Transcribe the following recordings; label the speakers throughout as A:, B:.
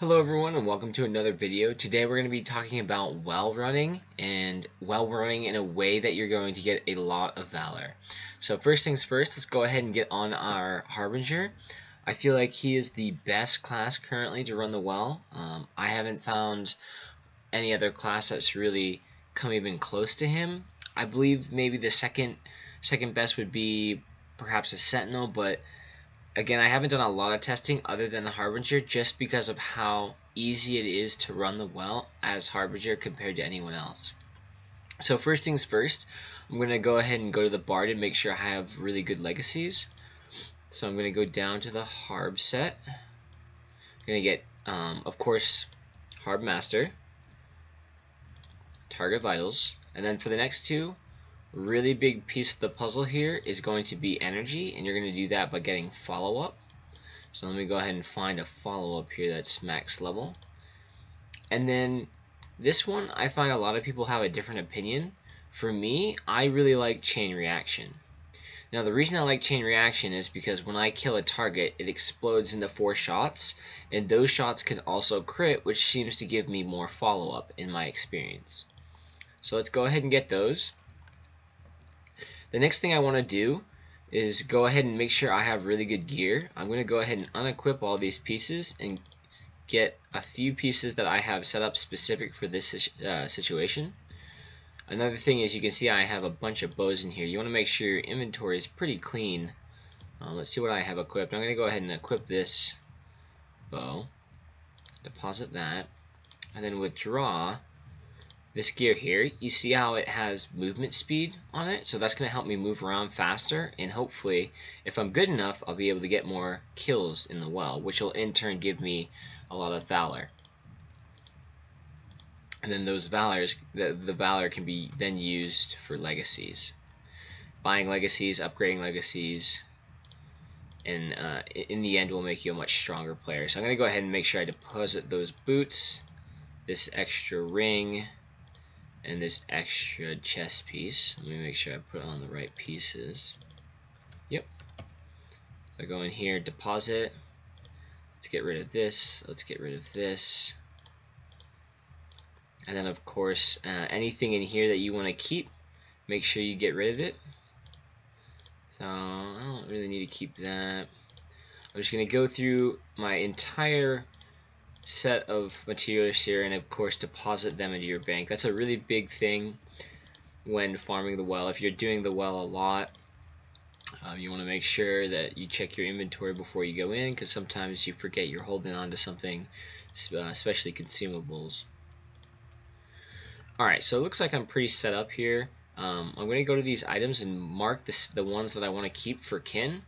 A: Hello everyone and welcome to another video. Today we're going to be talking about well running and well running in a way that you're going to get a lot of Valor. So first things first, let's go ahead and get on our Harbinger. I feel like he is the best class currently to run the well. I haven't found any other class that's really come even close to him. I believe maybe the second best would be perhaps a Sentinel, but again, I haven't done a lot of testing other than the Harbinger just because of how easy it is to run the well as Harbinger compared to anyone else. So first things first, I'm going to go ahead and go to the bar to make sure I have really good legacies. So I'm going to go down to the Harb set. I'm going to get, of course, Harb Master, Target Vitals, and then for the next two, really big piece of the puzzle here is going to be energy, and you're going to do that by getting follow-up. So let me go ahead and find a follow-up here that's max level. And then this one, I find a lot of people have a different opinion. For me, I really like chain reaction. Now the reason I like chain reaction is because when I kill a target, it explodes into 4 shots, and those shots can also crit, which seems to give me more follow-up in my experience. So let's go ahead and get those. The next thing I want to do is go ahead and make sure I have really good gear. I'm going to go ahead and unequip all these pieces and get a few pieces that I have set up specific for this situation. Another thing is you can see I have a bunch of bows in here. You want to make sure your inventory is pretty clean. Let's see what I have equipped. I'm going to go ahead and equip this bow, deposit that, and then withdraw this gear here. You see how it has movement speed on it, so that's going to help me move around faster, and hopefully if I'm good enough I'll be able to get more kills in the well, which will in turn give me a lot of Valor. And then those Valors, the Valor can be then used for legacies, buying legacies, upgrading legacies, and in the end will make you a much stronger player. So I'm going to go ahead and make sure I deposit those boots, this extra ring, and this extra chest piece. Let me make sure I put on the right pieces. Yep. So I go in here, deposit. Let's get rid of this. Let's get rid of this. And then of course, anything in here that you want to keep, make sure you get rid of it. So I don't really need to keep that. I'm just going to go through my entire set of materials here and of course deposit them into your bank. That's a really big thing when farming the well. If you're doing the well a lot, you want to make sure that you check your inventory before you go in, because sometimes you forget you're holding on to something, especially consumables. Alright, so it looks like I'm pretty set up here. I'm going to go to these items and mark the ones that I want to keep for kin.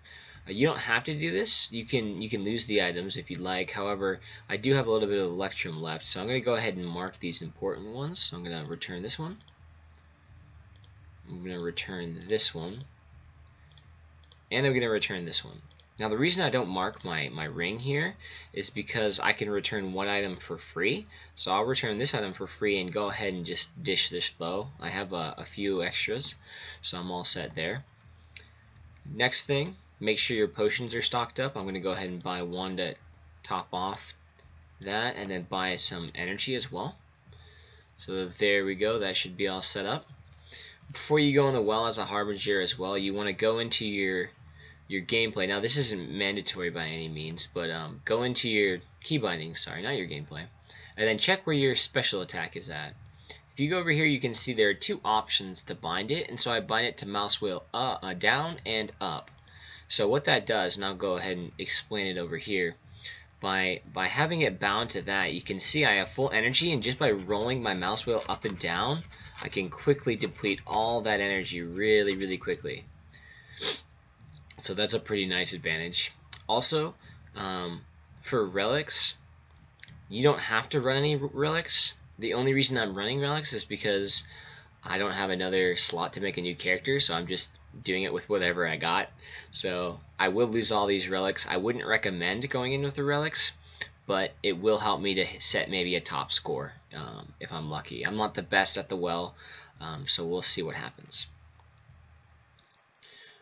A: You don't have to do this. You can lose the items if you'd like. However, I do have a little bit of Electrum left, so I'm going to go ahead and mark these important ones. So I'm going to return this one. I'm going to return this one. And I'm going to return this one. Now the reason I don't mark my ring here is because I can return one item for free. So I'll return this item for free and go ahead and just dish this bow. I have a few extras, so I'm all set there. Next thing, make sure your potions are stocked up. I'm going to go ahead and buy one to top off that, and then buy some energy as well. So there we go. That should be all set up. Before you go in the well as a Harbinger as well, you want to go into your gameplay. Now this isn't mandatory by any means, but go into your key bindings, sorry, not your gameplay, and then check where your special attack is at. If you go over here, you can see there are 2 options to bind it, and so I bind it to mouse wheel down and up. So what that does, and I'll go ahead and explain it over here, by having it bound to that, you can see I have full energy, and just by rolling my mouse wheel up and down, I can quickly deplete all that energy really quickly. So that's a pretty nice advantage. Also, for relics, you don't have to run any relics. The only reason I'm running relics is because I don't have another slot to make a new character, so I'm just doing it with whatever I got. So I will lose all these relics. I wouldn't recommend going in with the relics, but it will help me to set maybe a top score if I'm lucky. I'm not the best at the well, so we'll see what happens.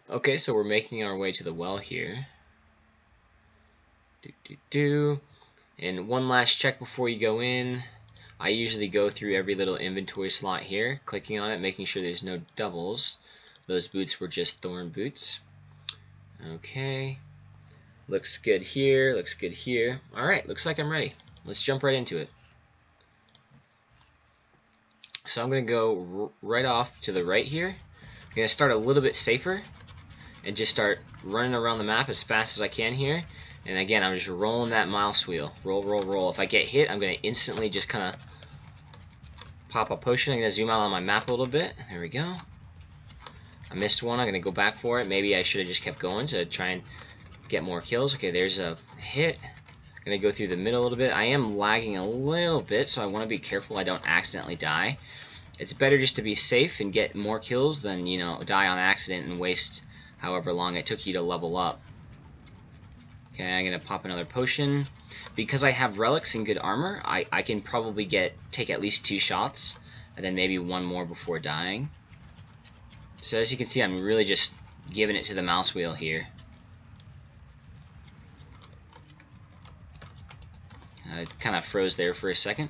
A: Okay, so we're making our way to the well here. And one last check before you go in. I usually go through every little inventory slot here, clicking on it, making sure there's no doubles. Those boots were just thorn boots. Okay. Looks good here, looks good here. Alright, looks like I'm ready. Let's jump right into it. So I'm going to go right off to the right here. I'm going to start a little bit safer and just start running around the map as fast as I can here. And again, I'm just rolling that mouse wheel. Roll, roll, roll. If I get hit, I'm going to instantly just kind of pop a potion. I'm going to zoom out on my map a little bit. There we go. I missed one. I'm going to go back for it. Maybe I should have just kept going to try and get more kills. Okay, there's a hit. I'm going to go through the middle a little bit. I am lagging a little bit, so I want to be careful I don't accidentally die. It's better just to be safe and get more kills than, you know, die on accident and waste however long it took you to level up. Okay, I'm going to pop another potion. Because I have relics and good armor, I can probably take at least 2 shots, and then maybe one more before dying. So as you can see, I'm really just giving it to the mouse wheel here. I kind of froze there for a second.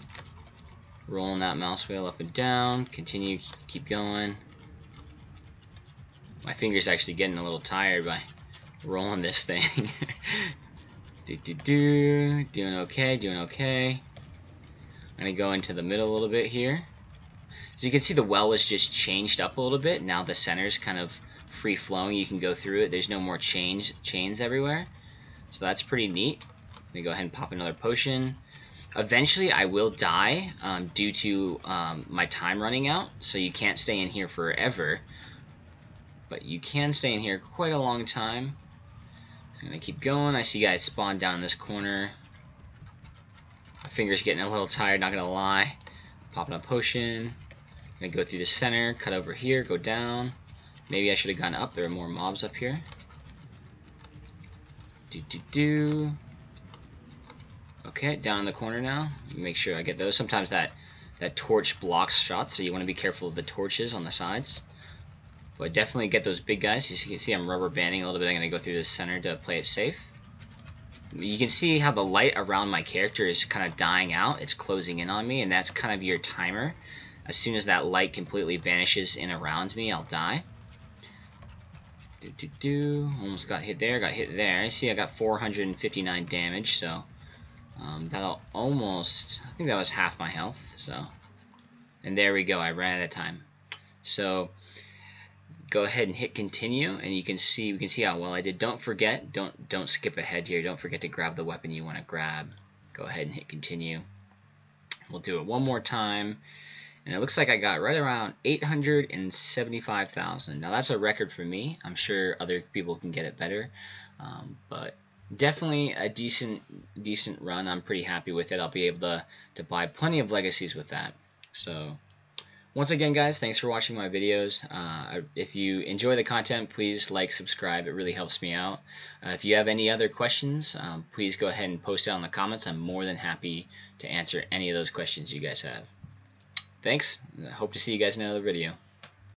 A: Rolling that mouse wheel up and down. Continue, keep going. My finger's actually getting a little tired by rolling this thing. Doing okay, doing okay. I'm gonna go into the middle a little bit here. So you can see the well was just changed up a little bit. Now the center's kind of free flowing. You can go through it. There's no more chains everywhere. So that's pretty neat. I'm gonna go ahead and pop another potion. Eventually I will die due to my time running out. So you can't stay in here forever. But you can stay in here quite a long time. So I'm going to keep going. I see you guys spawn down in this corner. My finger's getting a little tired, not going to lie. Popping a potion. Going to go through the center, cut over here, go down. Maybe I should have gone up. There are more mobs up here. Okay, down in the corner now. Make sure I get those. Sometimes that torch blocks shots, so you want to be careful of the torches on the sides. But definitely get those big guys. You can see I'm rubber banding a little bit. I'm going to go through the center to play it safe. You can see how the light around my character is kind of dying out. It's closing in on me, and that's kind of your timer. As soon as that light completely vanishes in around me, I'll die. Almost got hit there, got hit there. See, I got 459 damage, so that'll almost... I think that was half my health, so... And there we go, I ran out of time. So... Go ahead and hit continue, and we can see how well I did. Don't forget, don't skip ahead here. Don't forget to grab the weapon you want to grab. Go ahead and hit continue. We'll do it one more time, and it looks like I got right around 875,000. Now that's a record for me. I'm sure other people can get it better, but definitely a decent run. I'm pretty happy with it. I'll be able to buy plenty of legacies with that. So. Once again, guys, thanks for watching my videos. If you enjoy the content, please like, subscribe. It really helps me out. If you have any other questions, please go ahead and post it in the comments. I'm more than happy to answer any of those questions you guys have. Thanks. I hope to see you guys in another video.